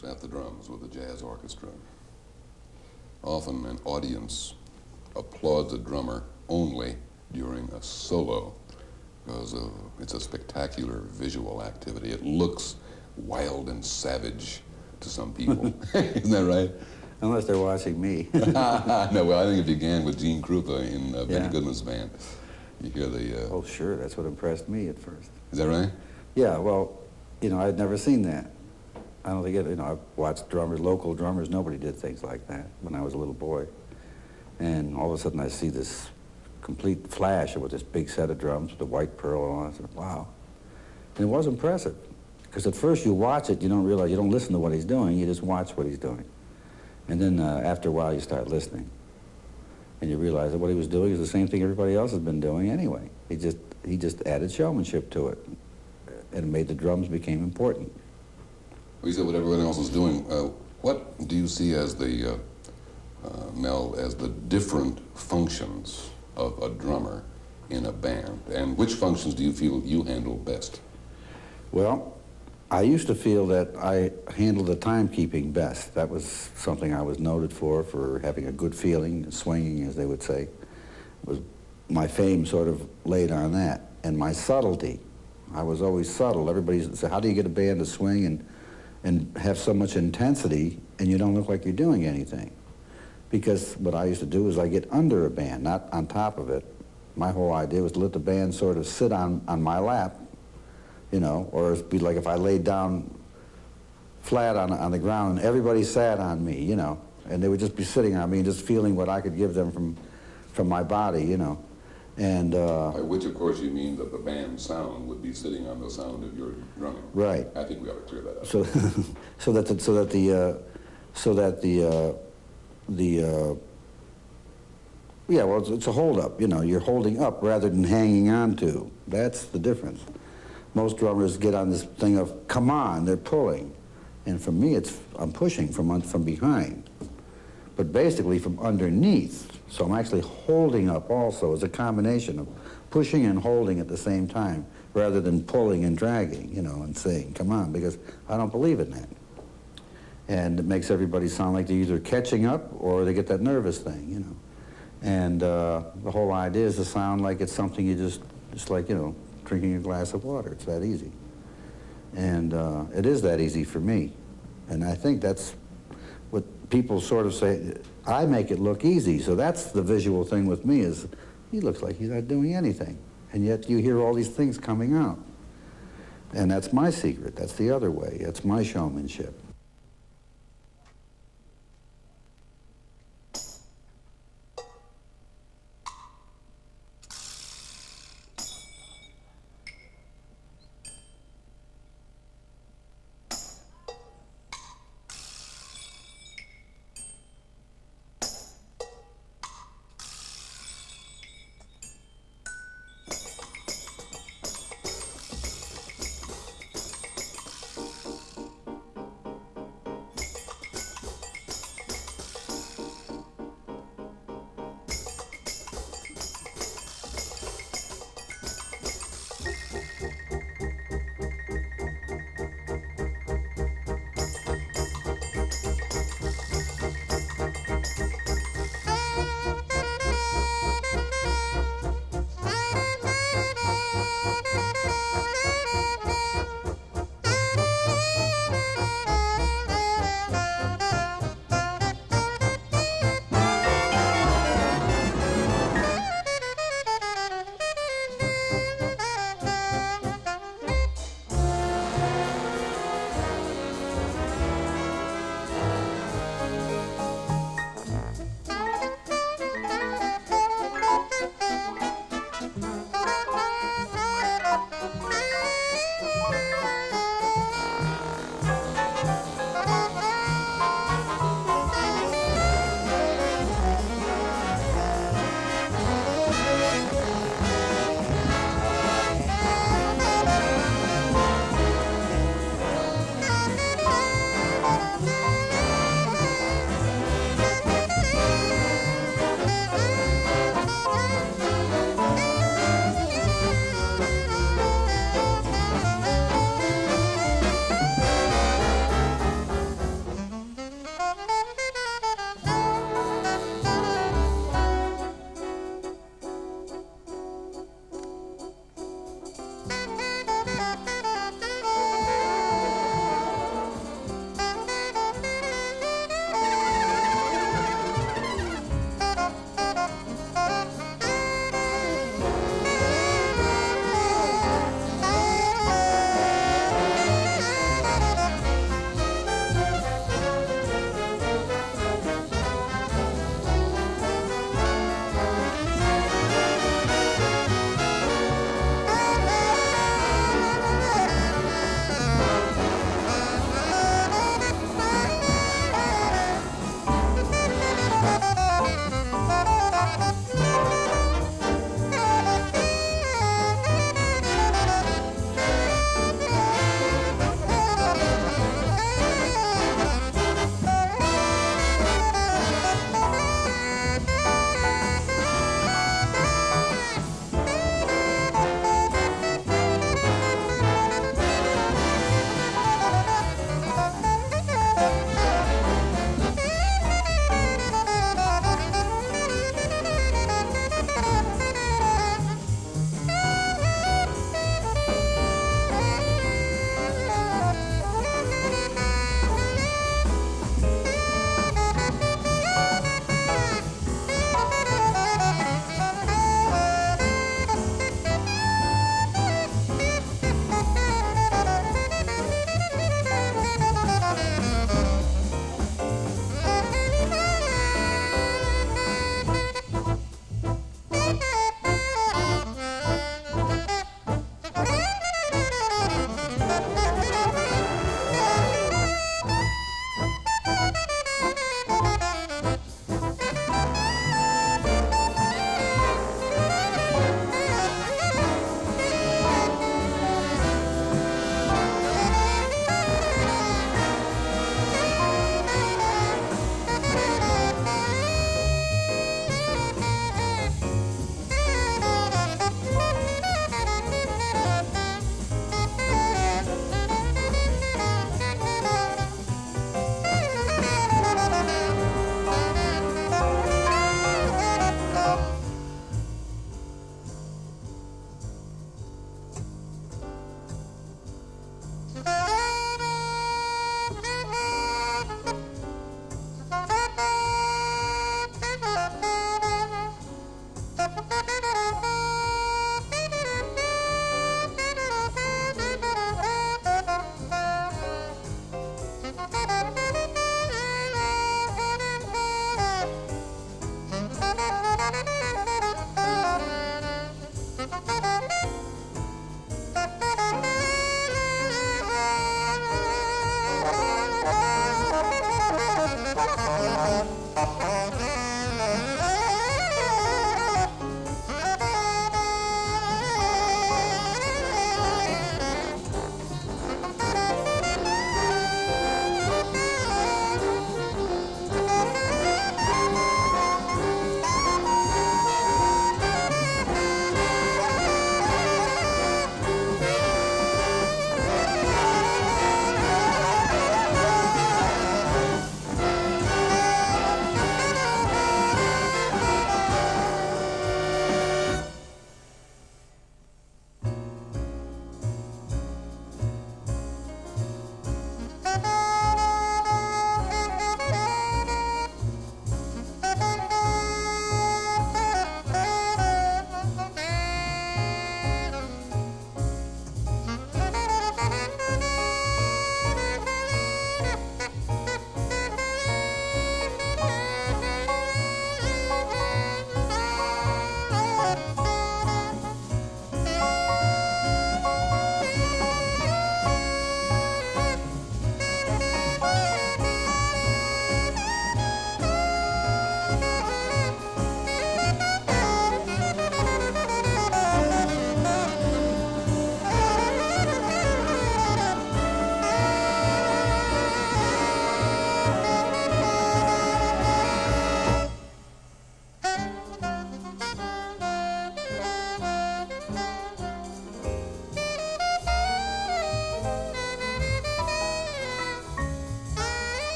drummers at the drums with a jazz orchestra. Often an audience applauds a drummer only during a solo because it's a spectacular visual activity. It looks wild and savage to some people. Isn't that right? Unless they're watching me. No, well, I think it began with Gene Krupa in Benny Goodman's band. You hear the... Oh, sure, that's what impressed me at first. Is that right? Yeah, well, you know, I'd never seen that. I don't think you know, I've watched drummers, local drummers, nobody did things like that when I was a little boy. And all of a sudden I see this complete flash with this big set of drums with the white pearl and all that. I said, wow. And it was impressive. Because at first you watch it, you don't realize, you don't listen to what he's doing, you just watch what he's doing. And then after a while you start listening. And you realize that what he was doing is the same thing everybody else has been doing anyway. He just added showmanship to it. And it made the drums became important. Well, you said what everyone else is doing. What do you see as the, Mel, as the different functions of a drummer in a band? And which functions do you feel you handle best? Well, I used to feel that I handled the timekeeping best. That was something I was noted for having a good feeling, swinging, as they would say. It was my fame sort of laid on that. And my subtlety. I was always subtle. Everybody said, how do you get a band to swing and have so much intensity and you don't look like you're doing anything? Because what I used to do is I get under a band, not on top of it. My whole idea was to let the band sort of sit on my lap, you know, or it'd be like if I laid down flat on the ground and everybody sat on me, you know, and they would just be sitting on me and just feeling what I could give them from my body, you know. And by which, of course, you mean that the band sound would be sitting on the sound of your drumming. Right. I think we ought to clear that up. So yeah, well, it's a hold up. You know, you're holding up rather than hanging on to. That's the difference. Most drummers get on this thing of come on, they're pulling, and for me, I'm pushing from behind, but basically from underneath. So I'm actually holding up also as a combination of pushing and holding at the same time rather than pulling and dragging, you know, and saying, come on, because I don't believe in that. And it makes everybody sound like they're either catching up or they get that nervous thing, you know. And the whole idea is to sound like it's something you just like, you know, drinking a glass of water. It's that easy. And it is that easy for me. And I think that's what people sort of say, I make it look easy, so that's the visual thing with me is, he looks like he's not doing anything, and yet you hear all these things coming out. And that's my secret, that's the other way, that's my showmanship.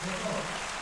Take over.